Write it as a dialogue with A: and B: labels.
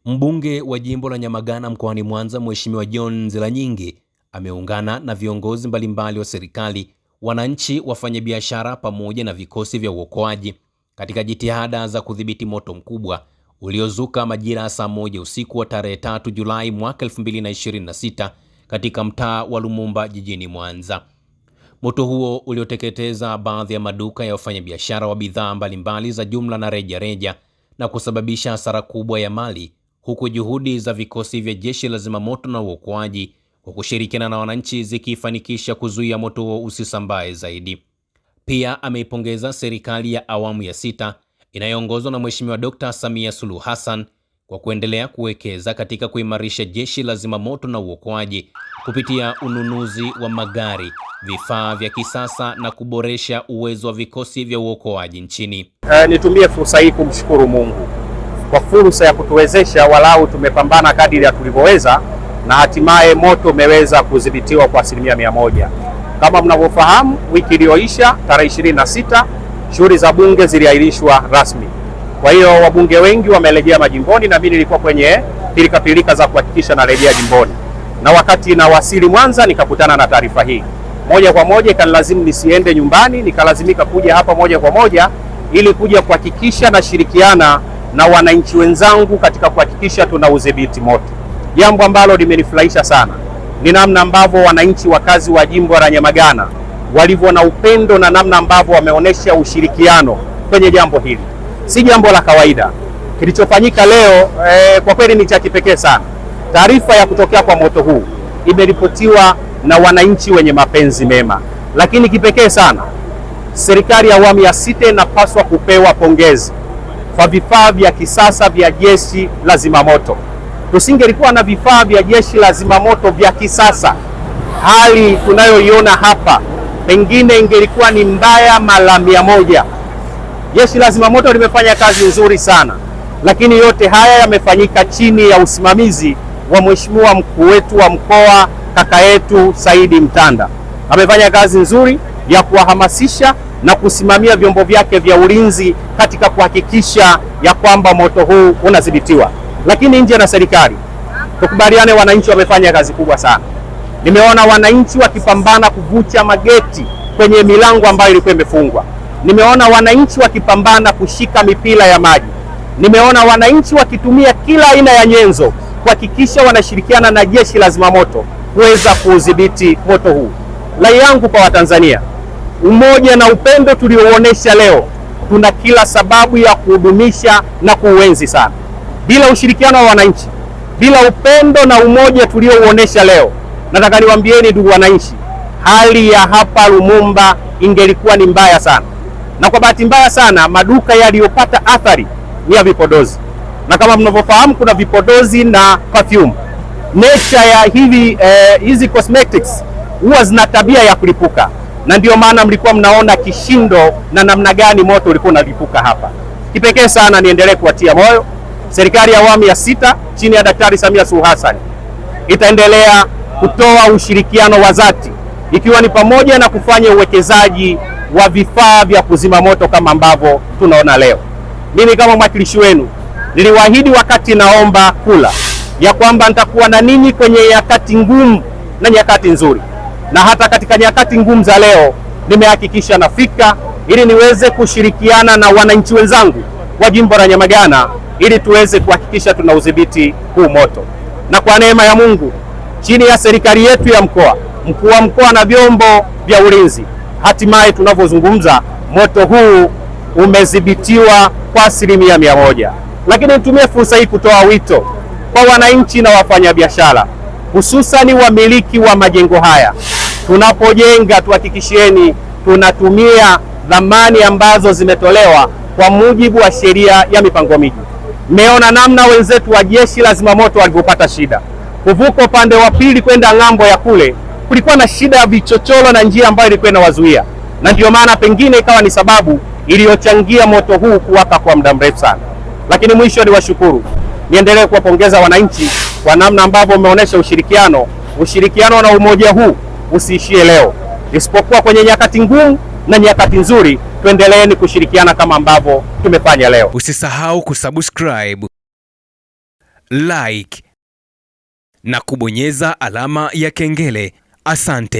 A: Mbunge wa jimbo la Nyamagana mkoani Mwanza, Mheshimiwa John Nzilanyingi ameungana na viongozi mbalimbali wa serikali, wananchi, wafanyabiashara pamoja na vikosi vya uokoaji katika jitihada za kudhibiti moto mkubwa uliozuka majira ya saa 1 usiku wa tarehe 3 Julai mwaka 2026 katika mtaa wa Lumumba jijini Mwanza. Moto huo ulioteketeza baadhi ya maduka ya wafanyabiashara wa bidhaa mbalimbali za jumla na rejareja na kusababisha hasara kubwa ya mali, huku juhudi za vikosi vya jeshi la zimamoto na uokoaji kwa kushirikiana na wananchi zikifanikisha kuzuia moto huo usisambae zaidi. Pia ameipongeza serikali ya awamu ya 6 inayoongozwa na Mheshimiwa Dr. Samia Suluhu Hassan kwa kuendelea kuwekeza katika kuimarisha jeshi la zimamoto na uokoaji kupitia ununuzi wa magari, vifaa vya kisasa na kuboresha uwezo wa vikosi vya uokoaji nchini.
B: Nitumie fursa hii kumshukuru Mungu kwa fursa ya kutuwezesha walau tumepambana kadiri ya tulivyoweza na hatimaye moto umeweza kudhibitiwa kwa 100%. Kama mnavyofahamu, wiki iliyoisha tarehe 26 shughuli za bunge ziliahirishwa rasmi. Kwa hiyo wabunge wengi wamerejea majimboni na mimi nilikuwa kwenye pilika za kuhakikisha narejea jimboni. Na wakati nawasili Mwanza nikakutana na taarifa hii. Moja kwa moja ikanilazimu nisiende nyumbani, nikalazimika kuja hapa moja kwa moja ili kuja kuhakikisha na shirikiana na wananchi wenzangu katika kuhakikisha tuna udhibiti moto. Jambo ambalo limenifurahisha sana ni namna ambavyo wananchi wakazi wa jimbo la Nyamagana walivyo na upendo na namna ambavyo wameonyesha ushirikiano kwenye jambo hili. Si jambo la kawaida. Kilichofanyika leo kwa kweli ni cha kipekee sana. Taarifa ya kutokea kwa moto huu imeripotiwa na wananchi wenye mapenzi mema. Lakini kipekee sana, serikali ya awamu ya 6 inapaswa kupewa pongezi kwa vifaa vya kisasa vya jeshi la zimamoto. Tusingelikuwa na vifaa vya jeshi la zimamoto vya kisasa, hali tunayoiona hapa pengine ingelikuwa ni mbaya mara 100. Jeshi la zimamoto limefanya kazi nzuri sana, lakini yote haya yamefanyika chini ya usimamizi wa Mheshimiwa mkuu wetu wa mkoa, kaka yetu Saidi Mtanda. Amefanya kazi nzuri ya kuwahamasisha na kusimamia vyombo vyake vya ulinzi katika kuhakikisha ya kwamba moto huu unadhibitiwa. Lakini nje na serikali, tukubaliane, wananchi wamefanya kazi kubwa sana. Nimeona wananchi wakipambana kuvucha mageti kwenye milango ambayo ilikuwa imefungwa. Nimeona wananchi wakipambana kushika mipira ya maji. Nimeona wananchi wakitumia kila aina ya nyenzo kuhakikisha wanashirikiana na jeshi la zimamoto kuweza kudhibiti moto huu. Rai yangu kwa Watanzania, umoja na upendo tulioonesha leo, tuna kila sababu ya kuhudumisha na kuuenzi sana. Bila ushirikiano wa wananchi, bila upendo na umoja tulioonesha leo, nataka niwaambieni ndugu wananchi, hali ya hapa Lumumba ingelikuwa ni mbaya sana. Na kwa bahati mbaya sana, maduka yaliyopata athari ni ya vipodozi. Na kama mnavyofahamu, kuna vipodozi na perfume. Nature ya hizi cosmetics huwa zina tabia ya kulipuka, na ndio maana mlikuwa mnaona kishindo na namna gani moto ulikuwa unalipuka hapa. Kipekee sana niendelee kuwatia moyo, serikali ya awamu ya 6 chini ya Daktari Samia Suluhu Hassan itaendelea kutoa ushirikiano wa dhati, ikiwa ni pamoja na kufanya uwekezaji wa vifaa vya kuzima moto kama ambavyo tunaona leo. Mimi kama mwakilishi wenu niliwaahidi wakati naomba kula ya kwamba nitakuwa na ninyi kwenye nyakati ngumu na nyakati nzuri, na hata katika nyakati ngumu za leo nimehakikisha nafika ili niweze kushirikiana na wananchi wenzangu wa jimbo la Nyamagana ili tuweze kuhakikisha tuna udhibiti huu moto. Na kwa neema ya Mungu, chini ya serikali yetu ya mkoa, mkuu wa mkoa na vyombo vya ulinzi, hatimaye tunavyozungumza moto huu umedhibitiwa kwa 100%. Lakini nitumie fursa hii kutoa wito kwa wananchi na wafanyabiashara, hususani wamiliki wa majengo haya. Tunapojenga, tuhakikishieni tunatumia dhamani ambazo zimetolewa kwa mujibu wa sheria ya mipango miji. Mmeona namna wenzetu wa jeshi la zimamoto walivyopata shida kuvuka upande wa pili kwenda ng'ambo ya kule. Kulikuwa na shida ya vichochoro na njia ambayo ilikuwa inawazuia, na ndio maana pengine ikawa ni sababu iliyochangia moto huu kuwaka kwa muda mrefu sana. Lakini mwisho ni washukuru, niendelee kuwapongeza wananchi kwa namna ambavyo umeonyesha ushirikiano na umoja huu usiishie leo, isipokuwa kwenye nyakati ngumu na nyakati nzuri. Tuendeleeni kushirikiana kama ambavyo tumefanya leo.
C: Usisahau kusubscribe, like na kubonyeza alama ya kengele. Asante.